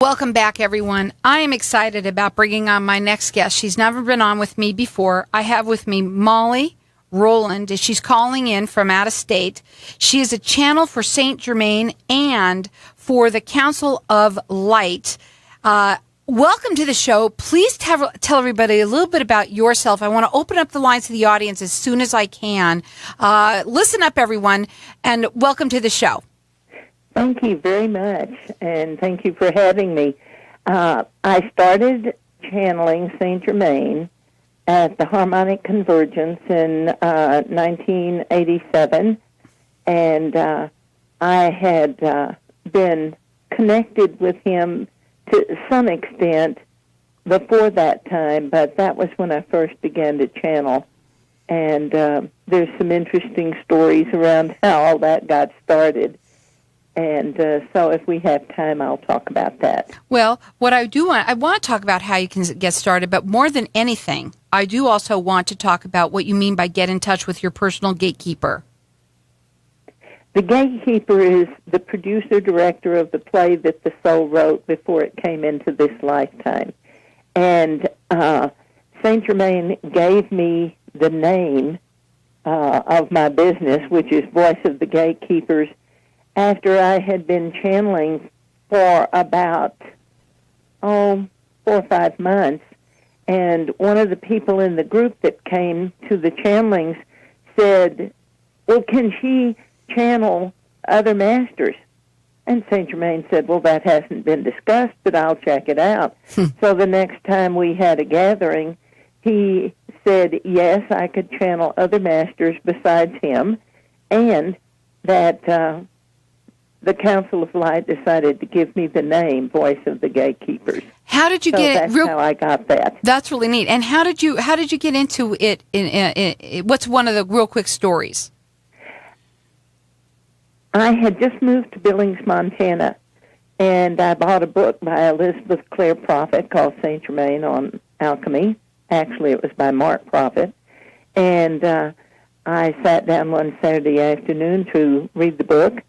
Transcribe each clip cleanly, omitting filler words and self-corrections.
Welcome back, everyone. I am excited about bringing on my next guest. She's never been on with me before. I have with me Molly Rolland. She's calling in from out of state. She is a channel for Saint Germain and for the Council of Light. Welcome to the show. Please tell everybody a little bit about yourself. I want to open up the lines to the audience as soon as I can. Listen up, everyone, and welcome to the show. Thank you very much, and thank you for having me. I started channeling Saint Germain at the Harmonic Convergence in 1987, and I had been connected with him to some extent before that time, but that was when I first began to channel. And there's some interesting stories around how all that got started. And so if we have time, I'll talk about that. Well, what I want to talk about how you can get started, but more than anything, I do also want to talk about what you mean by get in touch with your personal gatekeeper. The gatekeeper is the producer-director of the play that the soul wrote before it came into this lifetime. And Saint Germain gave me the name of my business, which is Voice of the Gatekeepers, after I had been channeling for about, 4 or 5 months. And one of the people in the group that came to the channelings said, well, can she channel other masters? And Saint Germain said, well, that hasn't been discussed, but I'll check it out. So the next time we had a gathering, he said, yes, I could channel other masters besides him, and that the Council of Light decided to give me the name Voice of the Gatekeepers. How did you get it? That's how I got that. That's really neat. And how did you get into it? What's one of the real quick stories? I had just moved to Billings, Montana, and I bought a book by Elizabeth Clare Prophet called Saint Germain on Alchemy. Actually, it was by Mark Prophet. And I sat down one Saturday afternoon to read the book,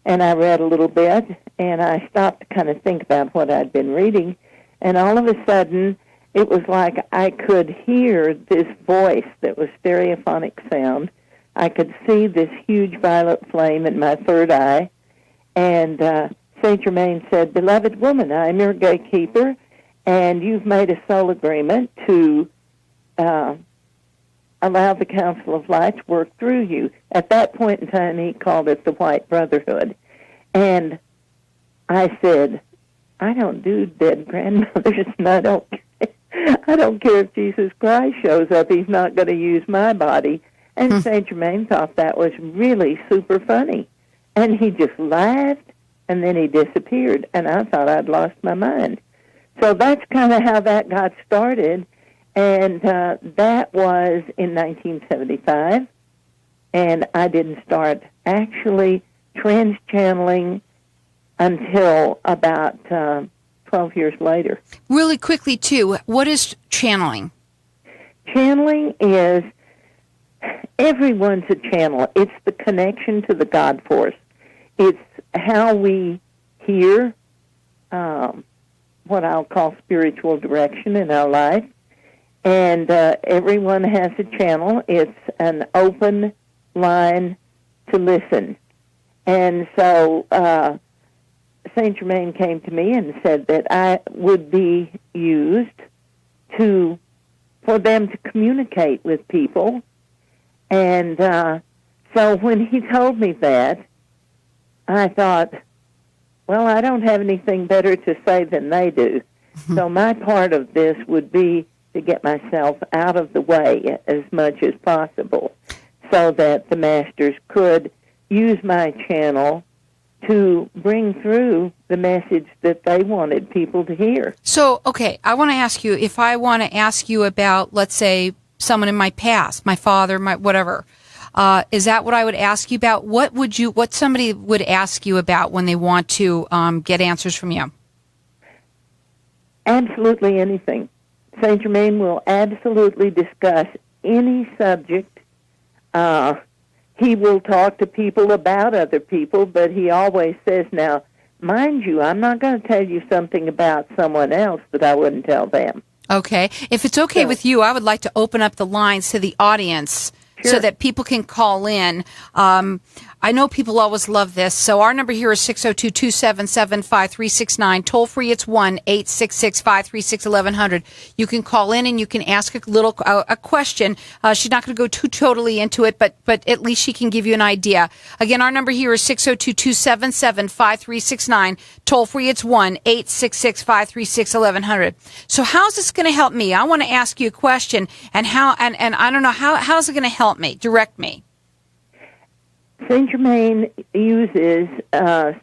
and I read a little bit, and I stopped to kind of think about what I'd been reading, and all of a sudden, it was like I could hear this voice that was stereophonic sound. I could see this huge violet flame in my third eye, and Saint Germain said, beloved woman, I'm your gatekeeper, and you've made a soul agreement to allow the Council of Light to work through you. At that point in time, he called it the White Brotherhood. And I said, I don't do dead grandmothers, and I don't care if Jesus Christ shows up. He's not going to use my body. And Saint Germain thought that was really super funny. And he just laughed, and then he disappeared. And I thought I'd lost my mind. So that's kind of how that got started. And that was in 1975. And I didn't start actually trans-channeling until about 12 years later. Really quickly, too, what is channeling? Channeling is, everyone's a channel. It's the connection to the God force. It's how we hear what I'll call spiritual direction in our life. And everyone has a channel. It's an open line to listen. And so Saint Germain came to me and said that I would be used for them to communicate with people. And so when he told me that, I thought, well, I don't have anything better to say than they do. So my part of this would be to get myself out of the way as much as possible so that the masters could use my channel to bring through the message that they wanted people to hear. So, okay, I want to ask you, if I want to ask you about, let's say, someone in my past, my father, my whatever, is that what I would ask you about? What somebody would ask you about when they want to get answers from you? Absolutely anything. Saint Germain will absolutely discuss any subject. He will talk to people about other people, but he always says, now, mind you, I'm not going to tell you something about someone else that I wouldn't tell them. Okay. If it's okay with you, I would like to open up the lines to the audience so that people can call in. I know people always love this. So our number here is 602-277-5369. Toll free, it's 1-866-536-1100. You can call in and you can ask a little a question. She's not going to go too totally into it, but at least she can give you an idea. Again, our number here is 602-277-5369. Toll free, it's 1-866-536-1100. So how's this going to help me? I want to ask you a question, and I don't know how's it going to help me, direct me. Saint Germain uses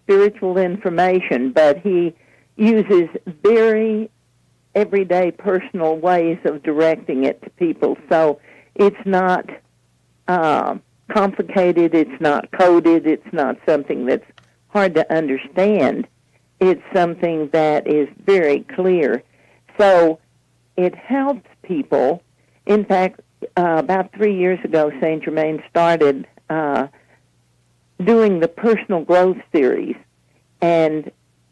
spiritual information, but he uses very everyday personal ways of directing it to people. So it's not complicated, it's not coded, it's not something that's hard to understand. It's something that is very clear. So it helps people. In fact, about 3 years ago, Saint Germain started doing the personal growth series, and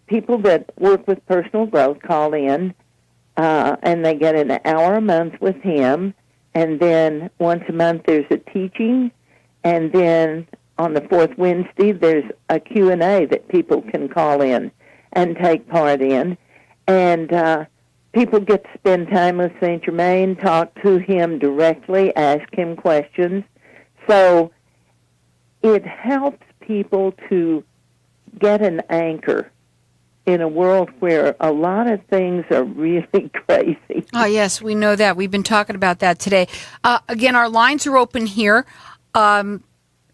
people that work with personal growth call in, and they get an hour a month with him, and then once a month there's a teaching, and then on the fourth Wednesday there's a Q&A that people can call in and take part in, and people get to spend time with Saint Germain, talk to him directly, ask him questions. So it helps people to get an anchor in a world where a lot of things are really crazy. Oh, yes, we know that. We've been talking about that today. Again, our lines are open here. And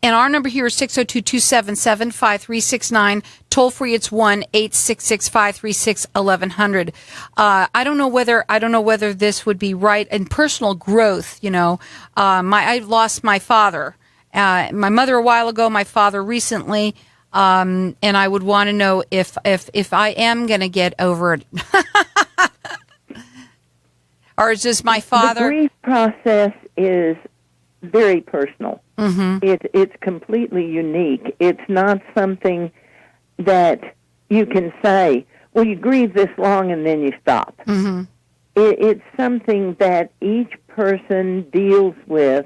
our number here is 602-277-5369. Toll free, it's 1-866-536-1100. I don't know whether this would be right in personal growth. You know, I lost my father. My mother a while ago, my father recently, and I would want to know if I am going to get over it, or is this my father? The grief process is very personal. Mm-hmm. It's completely unique. It's not something that you can say, well, you grieve this long and then you stop. Mm-hmm. It's something that each person deals with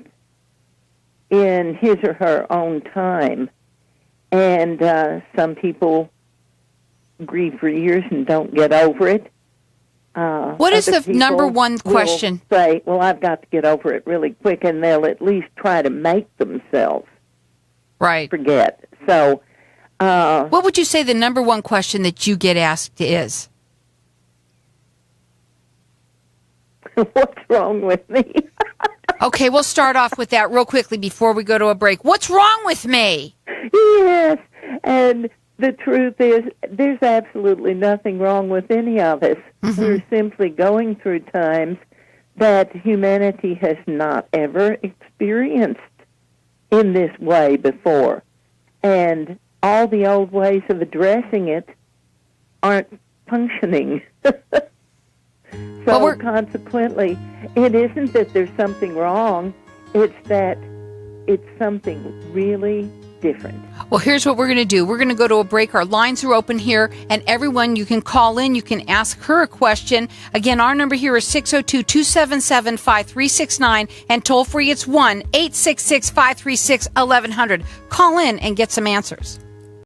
in his or her own time. And some people grieve for years and don't get over it. What is the number one question? Say, well, I've got to get over it really quick, and they'll at least try to make themselves forget. So, what would you say the number one question that you get asked is? What's wrong with me? Okay, we'll start off with that real quickly before we go to a break. What's wrong with me? Yes, and the truth is there's absolutely nothing wrong with any of us. Mm-hmm. We're simply going through times that humanity has not ever experienced in this way before. And all the old ways of addressing it aren't functioning. So consequently, it isn't that there's something wrong, it's that it's something really different. Well, here's what we're going to do. We're going to go to a break. Our lines are open here, and everyone, you can call in. You can ask her a question. Again, our number here is 602-277-5369, and toll free, it's 1-866-536-1100. Call in and get some answers.